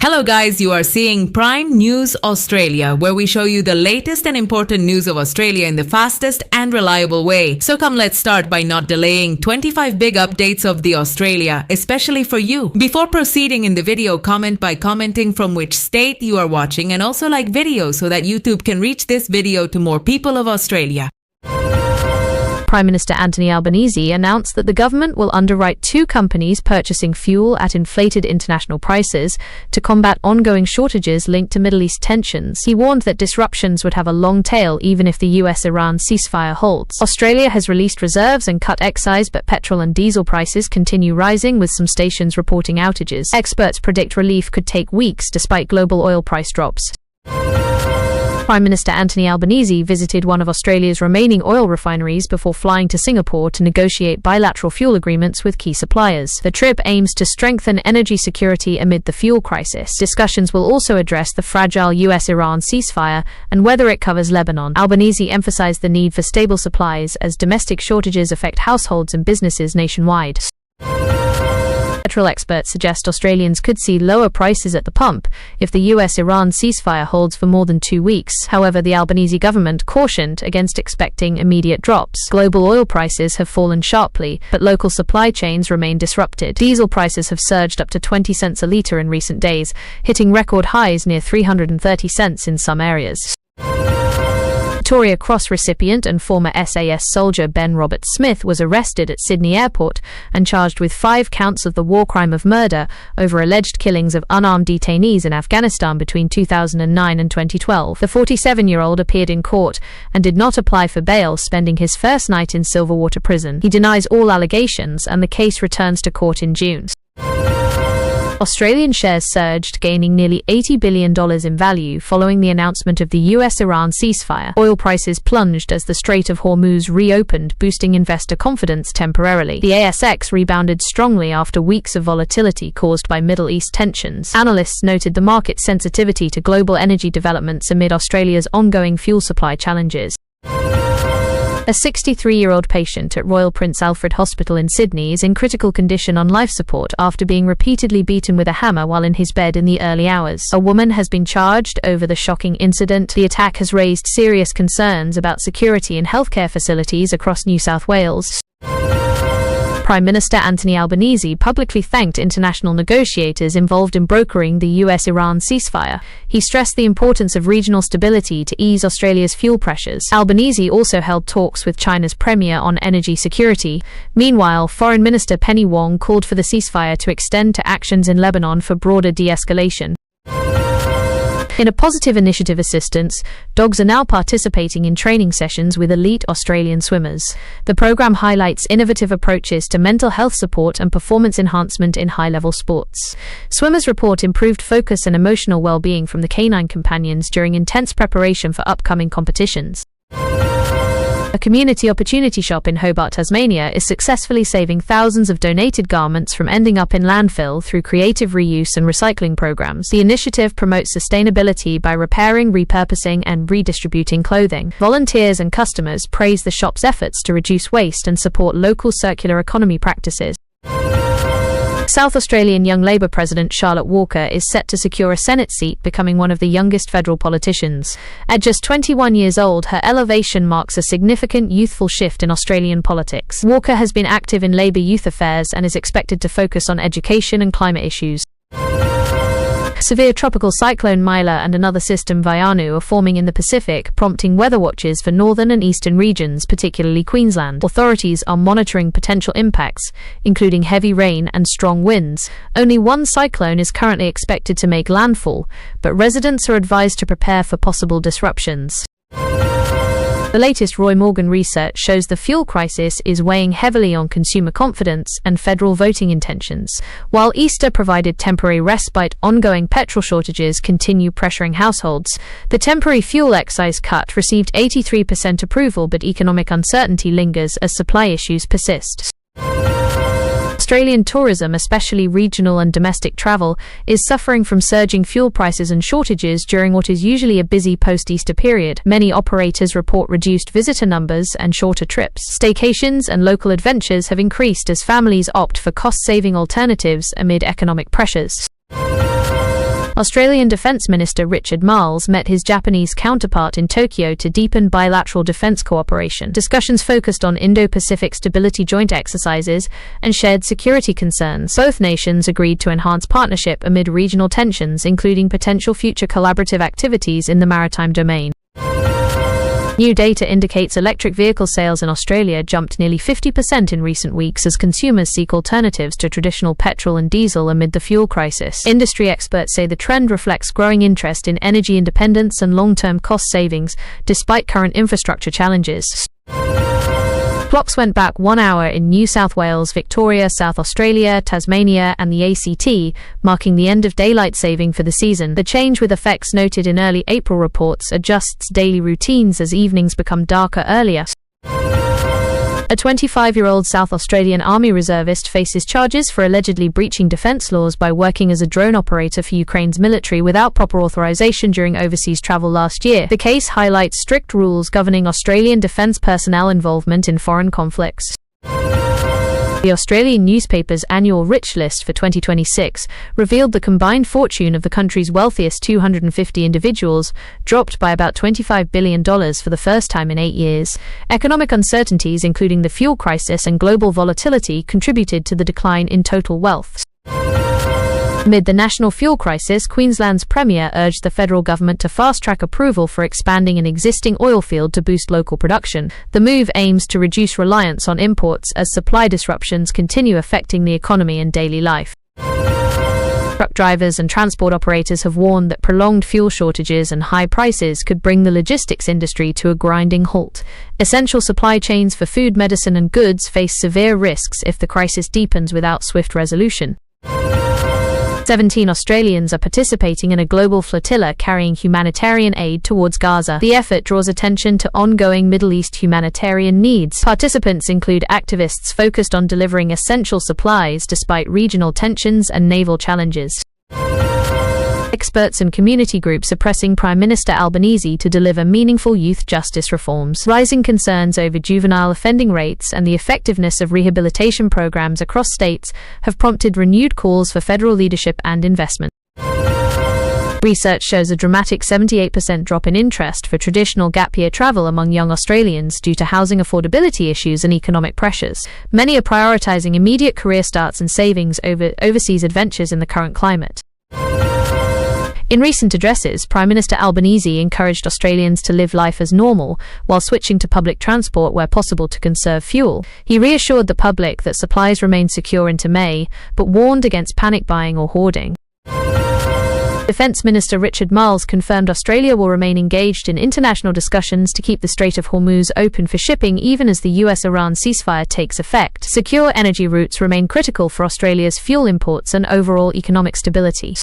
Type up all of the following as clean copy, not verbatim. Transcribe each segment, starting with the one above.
Hello guys, you are seeing Prime News Australia, where we show you the latest and important news of Australia in the fastest and reliable way. So come, let's start by not delaying 25 big updates of the Australia, especially for you. Before proceeding in the video, comment by commenting from which state you are watching, and also like video so that YouTube can reach this video to more people of Australia. Prime Minister Anthony Albanese announced that the government will underwrite 2 companies purchasing fuel at inflated international prices to combat ongoing shortages linked to Middle East tensions. He warned that disruptions would have a long tail even if the US-Iran ceasefire holds. Australia has released reserves and cut excise, but petrol and diesel prices continue rising, with some stations reporting outages. Experts predict relief could take weeks despite global oil price drops. Prime Minister Anthony Albanese visited one of Australia's remaining oil refineries before flying to Singapore to negotiate bilateral fuel agreements with key suppliers. The trip aims to strengthen energy security amid the fuel crisis. Discussions will also address the fragile US-Iran ceasefire and whether it covers Lebanon. Albanese emphasized the need for stable supplies as domestic shortages affect households and businesses nationwide. Petrol experts suggest Australians could see lower prices at the pump if the US-Iran ceasefire holds for more than 2 weeks. However, the Albanese government cautioned against expecting immediate drops. Global oil prices have fallen sharply, but local supply chains remain disrupted. Diesel prices have surged up to 20 cents a litre in recent days, hitting record highs near 330 cents in some areas. Victoria Cross recipient and former SAS soldier Ben Robert Smith was arrested at Sydney Airport and charged with 5 counts of the war crime of murder over alleged killings of unarmed detainees in Afghanistan between 2009 and 2012. The 47-year-old appeared in court and did not apply for bail, spending his first night in Silverwater Prison. He denies all allegations, and the case returns to court in June. Australian shares surged, gaining nearly $80 billion in value following the announcement of the US-Iran ceasefire. Oil prices plunged as the Strait of Hormuz reopened, boosting investor confidence temporarily. The ASX rebounded strongly after weeks of volatility caused by Middle East tensions. Analysts noted the market's sensitivity to global energy developments amid Australia's ongoing fuel supply challenges. A 63-year-old patient at Royal Prince Alfred Hospital in Sydney is in critical condition on life support after being repeatedly beaten with a hammer while in his bed in the early hours. A woman has been charged over the shocking incident. The attack has raised serious concerns about security in healthcare facilities across New South Wales. Prime Minister Anthony Albanese publicly thanked international negotiators involved in brokering the US-Iran ceasefire. He stressed the importance of regional stability to ease Australia's fuel pressures. Albanese also held talks with China's premier on energy security. Meanwhile, Foreign Minister Penny Wong called for the ceasefire to extend to actions in Lebanon for broader de-escalation. In a positive initiative assistance, dogs are now participating in training sessions with elite Australian swimmers. The program highlights innovative approaches to mental health support and performance enhancement in high-level sports. Swimmers report improved focus and emotional well-being from the canine companions during intense preparation for upcoming competitions. A community opportunity shop in Hobart, Tasmania is successfully saving thousands of donated garments from ending up in landfill through creative reuse and recycling programs. The initiative promotes sustainability by repairing, repurposing, and redistributing clothing. Volunteers and customers praise the shop's efforts to reduce waste and support local circular economy practices. South Australian Young Labor President Charlotte Walker is set to secure a Senate seat, becoming one of the youngest federal politicians. At just 21 years old, her elevation marks a significant youthful shift in Australian politics. Walker has been active in Labor youth affairs and is expected to focus on education and climate issues. Severe tropical cyclone Mila and another system Vaianu are forming in the Pacific, prompting weather watches for northern and eastern regions, particularly Queensland. Authorities are monitoring potential impacts, including heavy rain and strong winds. Only one cyclone is currently expected to make landfall, but residents are advised to prepare for possible disruptions. The latest Roy Morgan research shows the fuel crisis is weighing heavily on consumer confidence and federal voting intentions. While Easter provided temporary respite, ongoing petrol shortages continue pressuring households. The temporary fuel excise cut received 83% approval, but economic uncertainty lingers as supply issues persist. Australian tourism, especially regional and domestic travel, is suffering from surging fuel prices and shortages during what is usually a busy post-Easter period. Many operators report reduced visitor numbers and shorter trips. Staycations and local adventures have increased as families opt for cost-saving alternatives amid economic pressures. Australian Defence Minister Richard Marles met his Japanese counterpart in Tokyo to deepen bilateral defence cooperation. Discussions focused on Indo-Pacific stability joint exercises and shared security concerns. Both nations agreed to enhance partnership amid regional tensions, including potential future collaborative activities in the maritime domain. New data indicates electric vehicle sales in Australia jumped nearly 50% in recent weeks as consumers seek alternatives to traditional petrol and diesel amid the fuel crisis. Industry experts say the trend reflects growing interest in energy independence and long-term cost savings, despite current infrastructure challenges. Clocks went back 1 hour in New South Wales, Victoria, South Australia, Tasmania and the ACT, marking the end of daylight saving for the season. The change, with effects noted in early April reports, adjusts daily routines as evenings become darker earlier. A 25-year-old South Australian Army reservist faces charges for allegedly breaching defence laws by working as a drone operator for Ukraine's military without proper authorisation during overseas travel last year. The case highlights strict rules governing Australian defence personnel involvement in foreign conflicts. The Australian newspaper's annual Rich List for 2026 revealed the combined fortune of the country's wealthiest 250 individuals dropped by about $25 billion for the first time in 8 years. Economic uncertainties, including the fuel crisis and global volatility, contributed to the decline in total wealth. Amid the national fuel crisis, Queensland's Premier urged the federal government to fast-track approval for expanding an existing oil field to boost local production. The move aims to reduce reliance on imports as supply disruptions continue affecting the economy and daily life. Truck drivers and transport operators have warned that prolonged fuel shortages and high prices could bring the logistics industry to a grinding halt. Essential supply chains for food, medicine and goods face severe risks if the crisis deepens without swift resolution. 17 Australians are participating in a global flotilla carrying humanitarian aid towards Gaza. The effort draws attention to ongoing Middle East humanitarian needs. Participants include activists focused on delivering essential supplies despite regional tensions and naval challenges. Experts and community groups are pressing Prime Minister Albanese to deliver meaningful youth justice reforms. Rising concerns over juvenile offending rates and the effectiveness of rehabilitation programs across states have prompted renewed calls for federal leadership and investment. Research shows a dramatic 78% drop in interest for traditional gap-year travel among young Australians due to housing affordability issues and economic pressures. Many are prioritising immediate career starts and savings over overseas adventures in the current climate. In recent addresses, Prime Minister Albanese encouraged Australians to live life as normal while switching to public transport where possible to conserve fuel. He reassured the public that supplies remain secure into May, but warned against panic buying or hoarding. Defence Minister Richard Marles confirmed Australia will remain engaged in international discussions to keep the Strait of Hormuz open for shipping even as the US-Iran ceasefire takes effect. Secure energy routes remain critical for Australia's fuel imports and overall economic stability.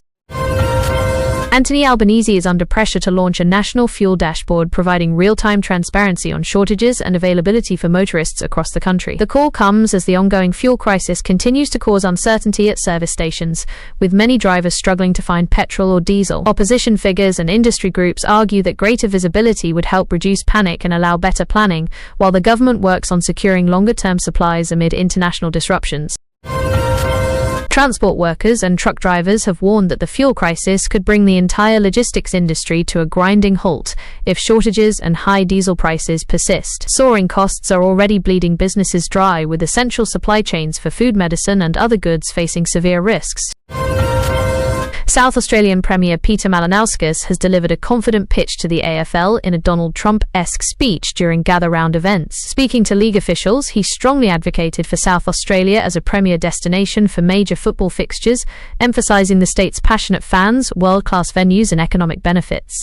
Anthony Albanese is under pressure to launch a national fuel dashboard providing real-time transparency on shortages and availability for motorists across the country. The call comes as the ongoing fuel crisis continues to cause uncertainty at service stations, with many drivers struggling to find petrol or diesel. Opposition figures and industry groups argue that greater visibility would help reduce panic and allow better planning, while the government works on securing longer-term supplies amid international disruptions. Transport workers and truck drivers have warned that the fuel crisis could bring the entire logistics industry to a grinding halt if shortages and high diesel prices persist. Soaring costs are already bleeding businesses dry, with essential supply chains for food, medicine and other goods facing severe risks. South Australian Premier Peter Malinauskas has delivered a confident pitch to the AFL in a Donald Trump-esque speech during gather-round events. Speaking to league officials, he strongly advocated for South Australia as a premier destination for major football fixtures, emphasising the state's passionate fans, world-class venues and economic benefits.